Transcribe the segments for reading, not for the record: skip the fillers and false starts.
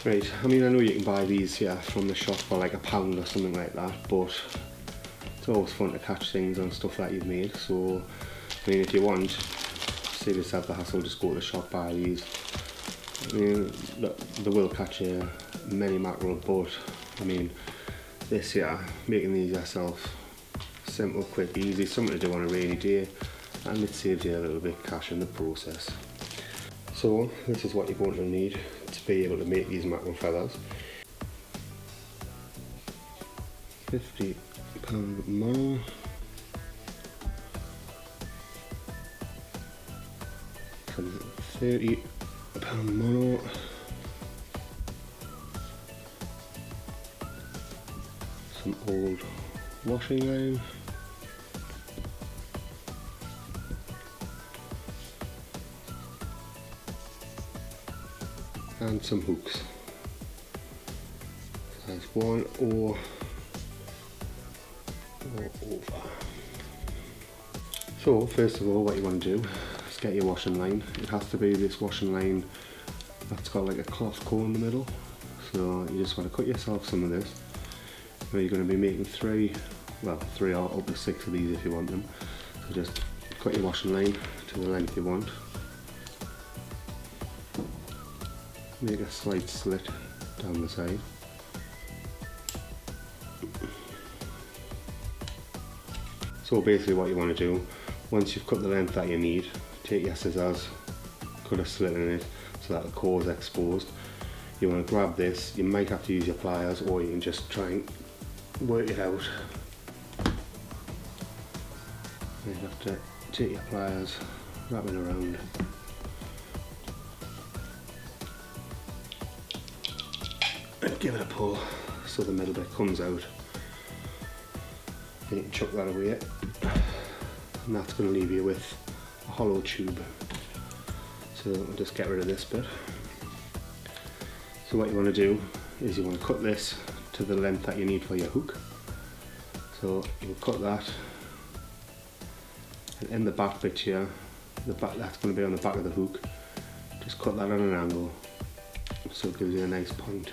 Right, I mean I know you can buy these here from the shop for like £1 or something like that, but it's always fun to catch things on stuff that you've made. So I mean, if you want, save yourself the hassle, just go to the shop, buy these. I mean, look, they will catch you many mackerel, but I mean, this here, making these yourself, simple, quick, easy, something to do on a rainy day, and it saves you a little bit of cash in the process. So this is what you're going to need to be able to make these mackerel feathers. £50 mono. Some £30 mono. Some old washing line. And some hooks. Size 1 or over. So first of all, what you want to do is get your washing line. It has to be this washing line that's got like a cloth core in the middle. So you just want to cut yourself some of this. Now you're going to be making 3 or up to 6 of these if you want them. So just cut your washing line to the length you want. Make a slight slit down the side. So basically what you want to do, once you've cut the length that you need, take your scissors, cut a slit in it so that the core is exposed. You want to grab this, you might have to use your pliers, or you can just try and work it out. You have to take your pliers, wrap it around. And give it a pull so the middle bit comes out. Then you can chuck that away, and that's going to leave you with a hollow tube. So we'll just get rid of this bit. So what you want to do is you want to cut this to the length that you need for your hook. So you'll cut that, and in the back bit here, that's going to be on the back of the hook, just cut that on an angle so it gives you a nice point.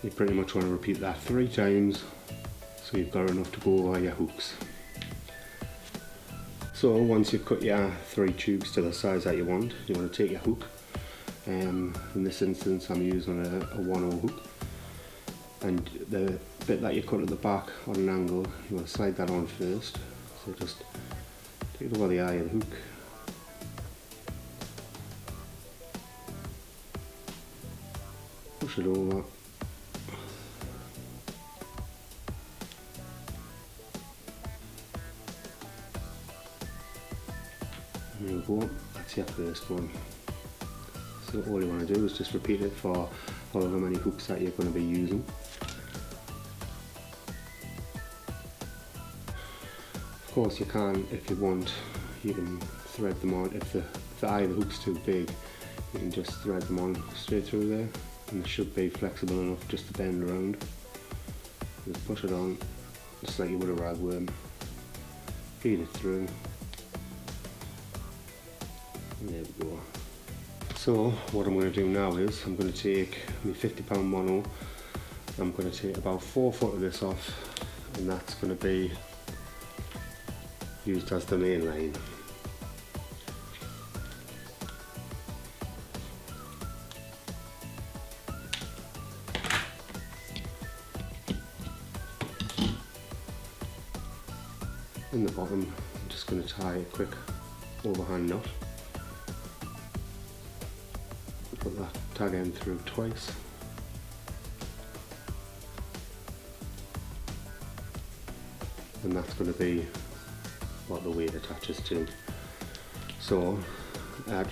You pretty much want to repeat that 3 times so you've got enough to go over your hooks. So once you've cut your 3 tubes to the size that you want to take your hook. In this instance I'm using a 1/0 hook, and the bit that you cut at the back on an angle, you want to slide that on first. So just take it over the eye of the hook, push it over, there you go, that's your first one. So all you want to do is just repeat it for however many hooks that you're going to be using. Of course you can, if you want, you can thread them on. If the eye of the hook's too big, you can just thread them on straight through there, and they should be flexible enough just to bend around. Just push it on, just like you would a ragworm. Feed it through. And there we go. So what I'm going to do now is I'm going to take my £50 mono, I'm going to take about 4 foot of this off, and that's going to be used as the main line. In the bottom I'm just going to tie a quick overhand knot. Put that tag end through twice. And that's going to be what the weight attaches to. So at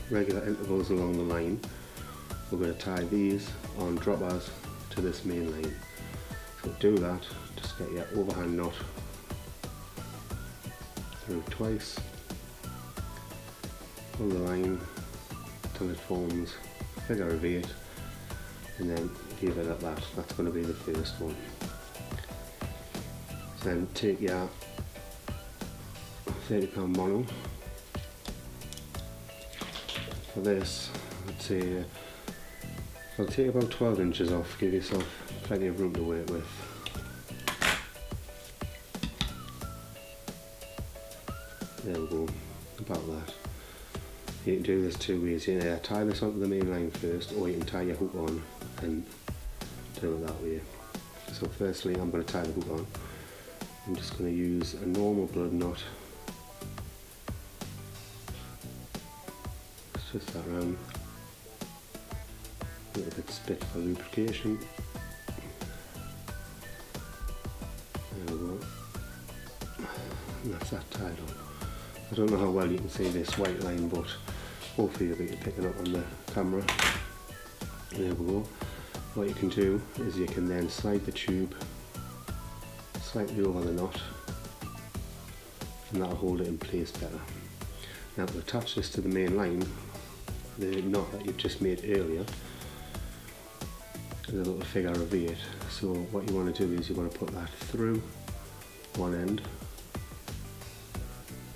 regular intervals along the line, we're going to tie these on droppers to this main line. So do that, just get your overhand knot through twice, pull the line till it forms a figure of 8, and then leave it at that. That's going to be the first one. Then take your £30 mono. For this, I'd say I'll take about 12 inches off, give yourself plenty of room to work with. There we go, about that. You can do this two ways. You can either tie this onto the main line first, or you can tie your hook on and do it that way. So firstly I'm going to tie the hook on. I'm just going to use a normal blood knot. It's just that round. A little bit spit for lubrication. There we go. And that's that tied on. I don't know how well you can see this white line, but hopefully you'll be picking up on the camera. There we go. What you can do is you can then slide the tube slightly over the knot, and that'll hold it in place better. Now to attach this to the main line, the knot that you've just made earlier, there's a little figure of 8. So what you want to do is you want to put that through one end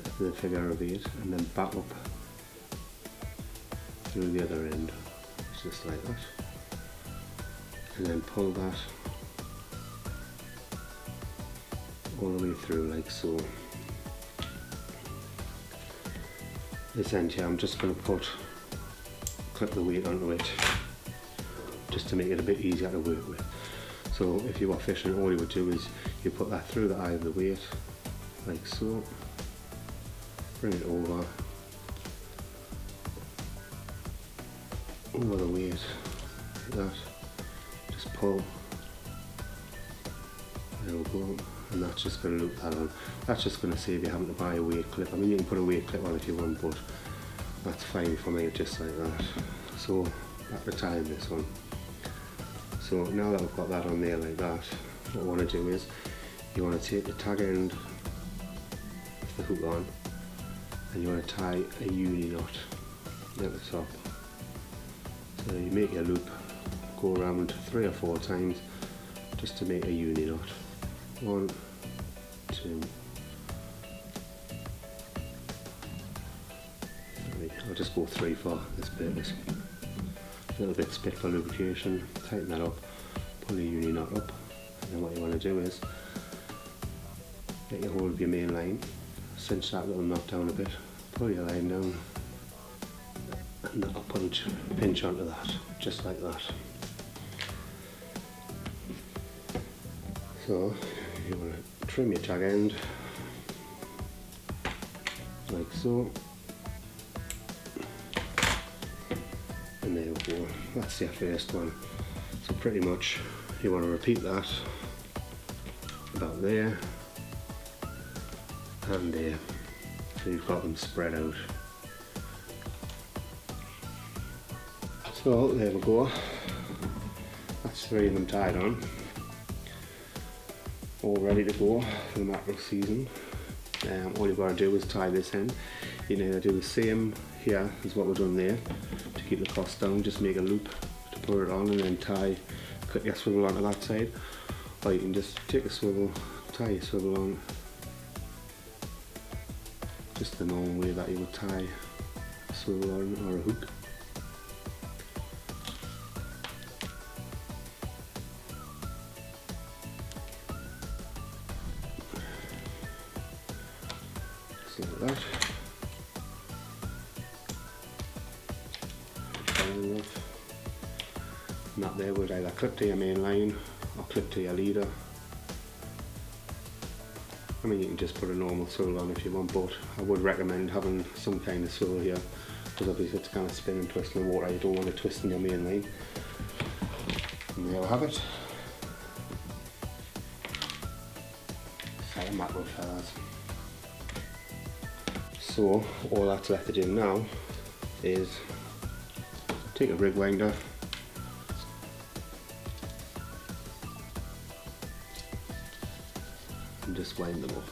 of the figure of 8 and then back up through the other end, just like that, and then pull that all the way through like so. This end here I'm just going to clip the weight onto it just to make it a bit easier to work with. So if you were fishing, all you would do is you put that through the eye of the weight like so, bring it over the weight like that, just pull, there we go, and that's just going to loop that on. That's just going to save you having to buy a weight clip. I mean, you can put a weight clip on if you want, but that's fine for me just like that. So back to tying this one. So now that we've got that on there like that, what I want to do is you want to take the tag end of the hook on and you want to tie a uni knot at the top. So you make your loop, go around 3 or 4 times just to make a uni knot. 1, 2, 3. I'll just go 3 for this purpose. A little bit spit for lubrication, tighten that up, pull your uni knot up, and then what you want to do is get your hold of your main line, cinch that little knot down a bit, pull your line down, and that'll pinch onto that, just like that. So you want to trim your tag end, like so. And there we go, that's your first one. So pretty much you want to repeat that about there and there, so you've got them spread out. So there we go, that's 3 of them tied on, all ready to go for the mackerel season. All you've got to do is tie this end. You can either do the same here as what we've done there to keep the cost down, just make a loop to put it on and then clip your swivel onto that side, or you can just take a swivel, tie your swivel on just the normal way that you would tie a swivel on or a hook. Like that. And that there would either clip to your main line or clip to your leader. I mean, you can just put a normal swivel on if you want, but I would recommend having some kind of swivel here, because obviously it's kind of spin and twist in the water. You don't want to twist in your main line. And there we have it. Sight of mackerel feathers. So all that's left to do now is take a rig winder, and just wind them up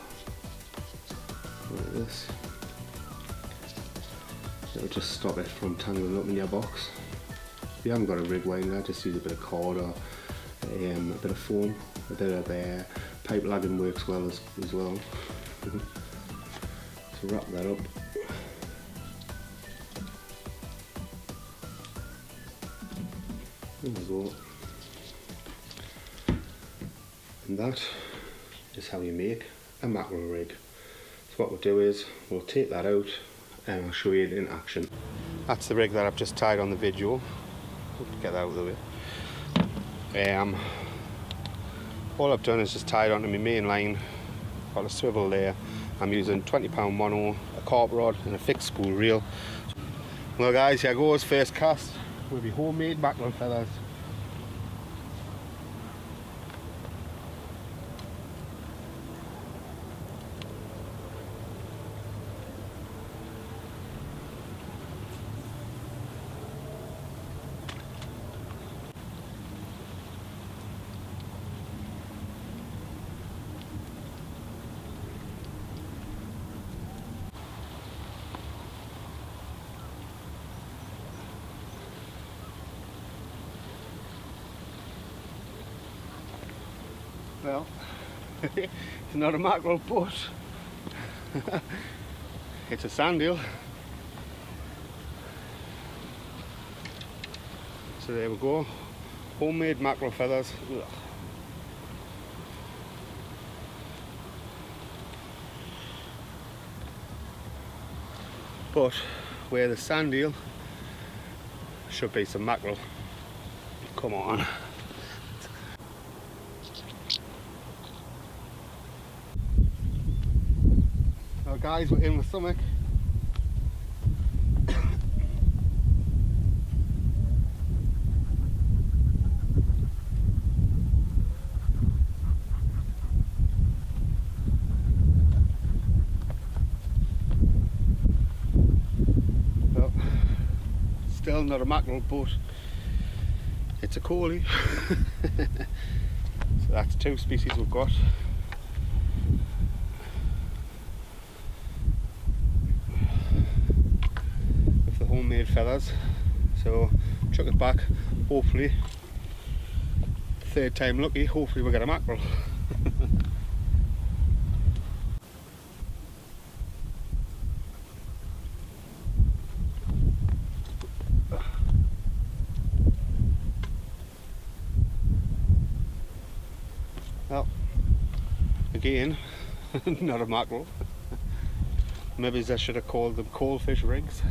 like this. It'll just stop it from tangling up in your box. If you haven't got a rig winder, just use a bit of cord or a bit of foam. A bit of pipe lagging works well as well. So wrap that up. There we go. And that is how you make a mackerel rig. So what we'll do is we'll take that out and I'll show you it in action. That's the rig that I've just tied on the video. Get that out of the way. All I've done is just tied onto my main line, got a swivel there. I'm using 20-pound mono, a carp rod and a fixed spool reel. Well guys, here goes first cast with my homemade mackerel feathers. Well, it's not a mackerel, but it's a sand eel. So there we go, homemade mackerel feathers. Ugh. But where the sand eel should be some mackerel. Come on. Now guys, we're in with something. Well, still not a mackerel, but it's a collie. So that's two species we've got. Homemade feathers, so chuck it back, hopefully third time lucky, hopefully we'll get a mackerel. Well, again, not a mackerel. Maybe I should have called them coalfish rigs.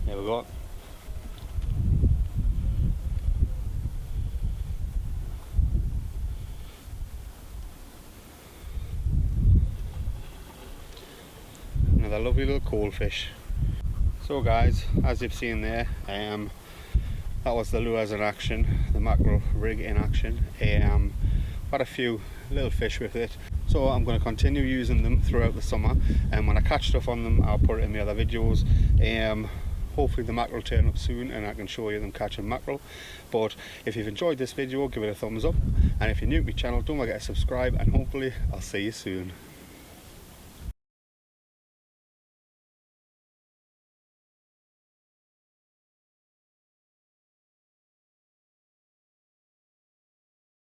There we go. Another lovely little coalfish. So guys, as you've seen there, that was the lures in action, the mackerel rig in action. Got a few little fish with it, so I'm going to continue using them throughout the summer, and when I catch stuff on them I'll put it in the other videos. Hopefully the mackerel turn up soon and I can show you them catching mackerel. But if you've enjoyed this video, give it a thumbs up, and if you're new to my channel, don't forget to subscribe, and hopefully I'll see you soon.